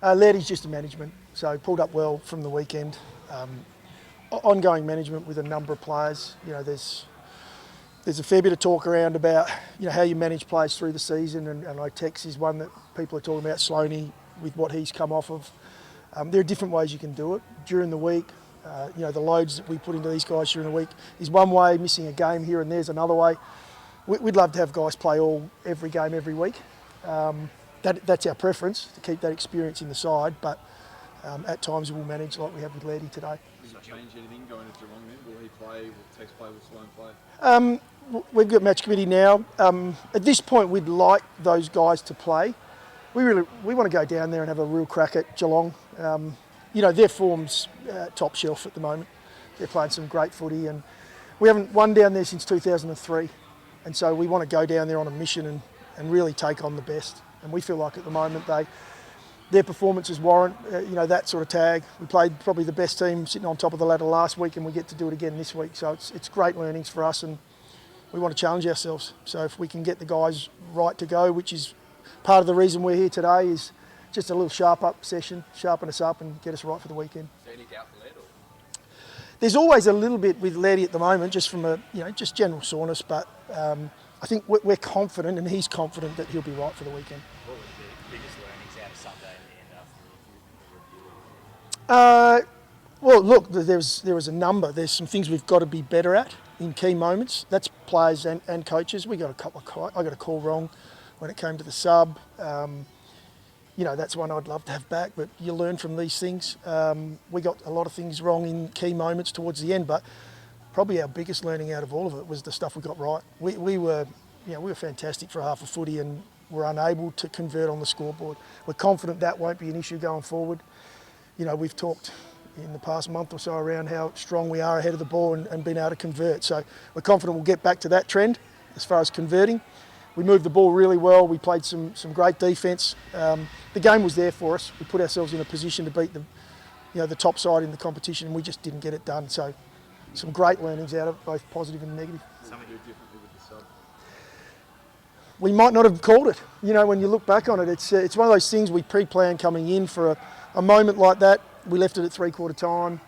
Lairdy's just a management, so pulled up well from the weekend. Ongoing management with a number of players. There's a fair bit of talk around about how you manage players through the season, and I text is one that people are talking about. Sloaney with what he's come off of. There are different ways you can do it during the week. The loads that we put into these guys during the week is one way. Missing a game here and there's another way. We'd love to have guys play every game every week. That's our preference, to keep that experience in the side, but at times we'll manage like we have with Lairdy today. Does it change anything going into Geelong then? Will he play? Will Tex play? Will Sloan play? We've got match committee now. At this point, we'd like those guys to play. We want to go down there and have a real crack at Geelong. Their form's top shelf at the moment. They're playing some great footy, and we haven't won down there since 2003. And so we want to go down there on a mission and really take on the best. And we feel like at the moment their performances warrant that sort of tag. We played probably the best team sitting on top of the ladder last week, and we get to do it again this week. So it's great learnings for us, and we want to challenge ourselves. So if we can get the guys right to go, which is part of the reason we're here today, is just a little sharpen us up and get us right for the weekend. Is there any doubt for Laird? There's always a little bit with Lairdy at the moment, just from just general soreness, but I think we're confident, and he's confident that he'll be right for the weekend. What were the biggest learnings out of Sunday in the end after the review? Well, look, there was a number. There's some things we've got to be better at in key moments. That's players and coaches. We got a couple of I got a call wrong when it came to the sub. That's one I'd love to have back, but you learn from these things. We got a lot of things wrong in key moments towards the end, but probably our biggest learning out of all of it was the stuff we got right. We were fantastic for half a footy and were unable to convert on the scoreboard. We're confident that won't be an issue going forward. We've talked in the past month or so around how strong we are ahead of the ball and being able to convert. So we're confident we'll get back to that trend as far as converting. We moved the ball really well. We played some great defence. The game was there for us. We put ourselves in a position to beat the top side in the competition, and we just didn't get it done. So some great learnings out of it, both positive and negative. Something to do differently with the sub? We might not have called it. When you look back on it, it's one of those things we pre-planned coming in for a moment like that. We left it at three-quarter time.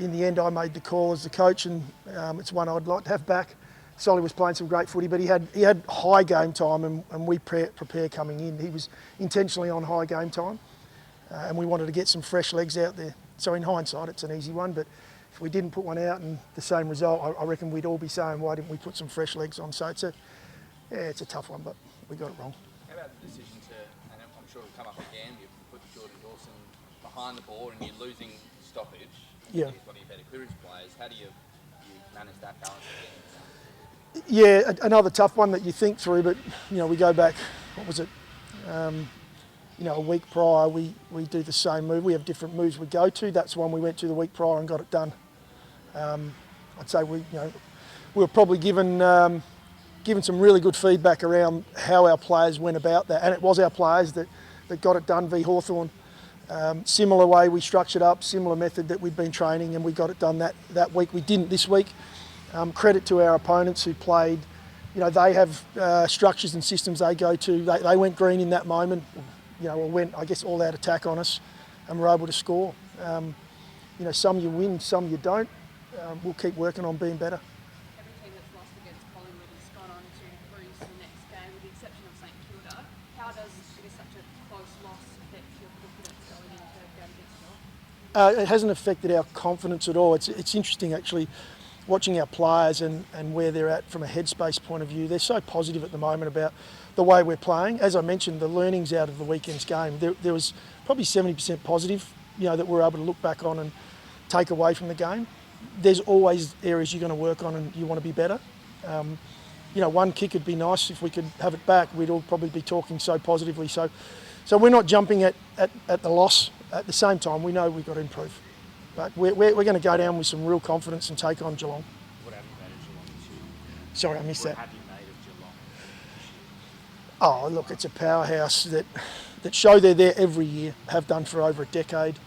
In the end, I made the call as the coach, and it's one I'd like to have back. Solly was playing some great footy, but he had high game time, and we prepared coming in. He was intentionally on high game time, and we wanted to get some fresh legs out there. So in hindsight, it's an easy one, but if we didn't put one out and the same result, I reckon we'd all be saying, why didn't we put some fresh legs on? So it's a tough one, but we got it wrong. How about the decision and I'm sure it'll come up again, you put Jordan Dawson behind the ball and you're losing stoppage. Yeah. He's one of your better clearance players. How do you manage that balance again? Yeah, another tough one that you think through, but we go back, what was it, a week prior, we do the same move. We have different moves we go to. That's one we went to the week prior and got it done. I'd say we were probably given some really good feedback around how our players went about that, and it was our players that got it done v Hawthorn. Similar way we structured up, similar method that we'd been training, and we got it done that week. We didn't this week. Credit to our opponents who played. They have structures and systems they go to. They went green in that moment, or went, I guess, all out attack on us, and were able to score. Some you win, some you don't. We'll keep working on being better. Every team that's lost against Collingwood has gone on to cruise to the next game, with the exception of St Kilda. How does such a close loss affect your confidence going into the game against Geelong? It hasn't affected our confidence at all. It's interesting, actually, watching our players and where they're at from a headspace point of view. They're so positive at the moment about the way we're playing. As I mentioned, the learnings out of the weekend's game, there was probably 70% positive, that we're able to look back on and take away from the game. There's always areas you're going to work on and you want to be better. One kick would be nice. If we could have it back, we'd all probably be talking so positively. So we're not jumping at the loss. At the same time, we know we've got to improve. But we're going to go down with some real confidence and take on Geelong. What have you made of Geelong this year? Sorry, I missed that. What have you made of Geelong? Oh, look, it's a powerhouse that show they're there every year, have done for over a decade.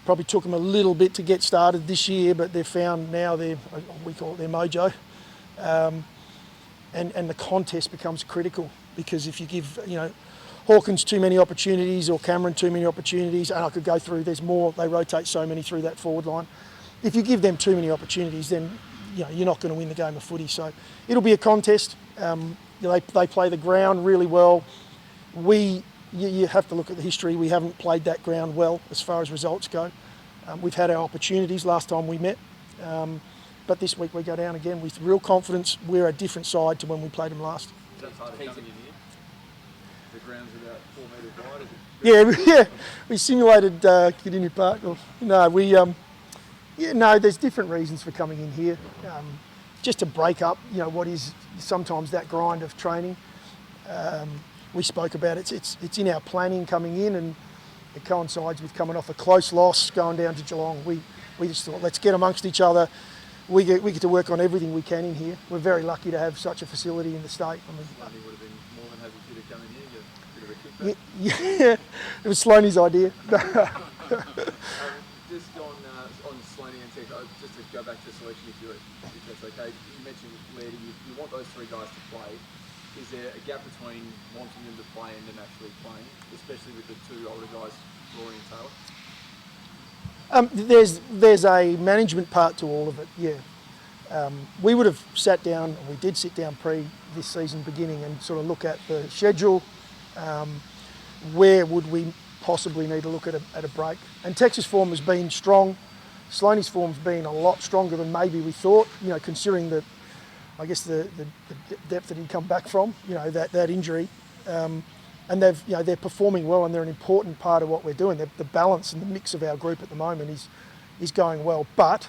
Probably took them a little bit to get started this year, but they've found now we call it their mojo. And the contest becomes critical, because if you give Hawkins too many opportunities or Cameron too many opportunities, and I could go through. There's more. They rotate so many through that forward line. If you give them too many opportunities, then you're not going to win the game of footy. So it'll be a contest. They play the ground really well. You have to look at the history. We haven't played that ground well as far as results go. We've had our opportunities last time we met, but this week we go down again with real confidence. We're a different side to when we played them last. Is that part of coming in here? The ground's about 4 metres wide. Yeah, we simulated Kardinia Park. There's different reasons for coming in here. Just to break up, what is sometimes that grind of training. We spoke about it. It's in our planning coming in, and it coincides with coming off a close loss, going down to Geelong. We just thought, let's get amongst each other. We get to work on everything we can in here. We're very lucky to have such a facility in the state. Sloaney would have been more than happy for you to come in here, get a bit of a kickback. Yeah, it was Sloaney's idea. Just on Sloaney and Tech, just to go back to the selection, if that's okay. You mentioned Lairdy, you want those 3 guys to play. Is there a gap between wanting them to play and them actually playing, especially with the 2 older guys, Rory and Taylor? There's a management part to all of it, yeah. We would have sat down, and we did sit down pre this season beginning and sort of look at the schedule. Where would we possibly need to look at a break? And Texas form has been strong. Sloaney's form's been a lot stronger than maybe we thought, considering the depth that he'd come back from, that injury. And they're performing well, and they're an important part of what we're doing. The balance and the mix of our group at the moment is going well, but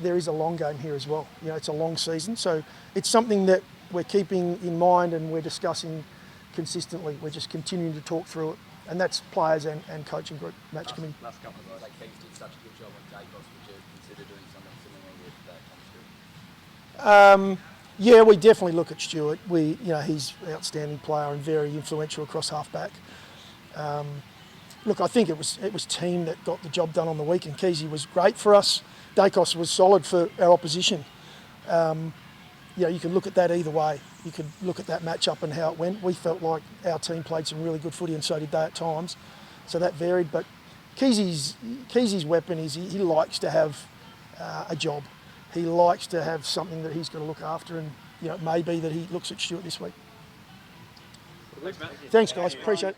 there is a long game here as well. It's a long season, so it's something that we're keeping in mind and we're discussing consistently. We're just continuing to talk through it, and that's players and coaching group, match committee. Last couple of guys, like Keith did such a good job on Dacos. Would you consider doing something similar with Tom Stewart? Yeah, we definitely look at Stewart. He's an outstanding player and very influential across halfback. Look, I think it was team that got the job done on the weekend. Keezy was great for us. Dacos was solid for our opposition. You can look at that either way. You could look at that matchup and how it went. We felt like our team played some really good footy, and so did they at times. So that varied. But Keezy's weapon is he likes to have a job. He likes to have something that he's got to look after, and it may be that he looks at Stewart this week. Thanks, Matt. Thanks, guys. Appreciate it.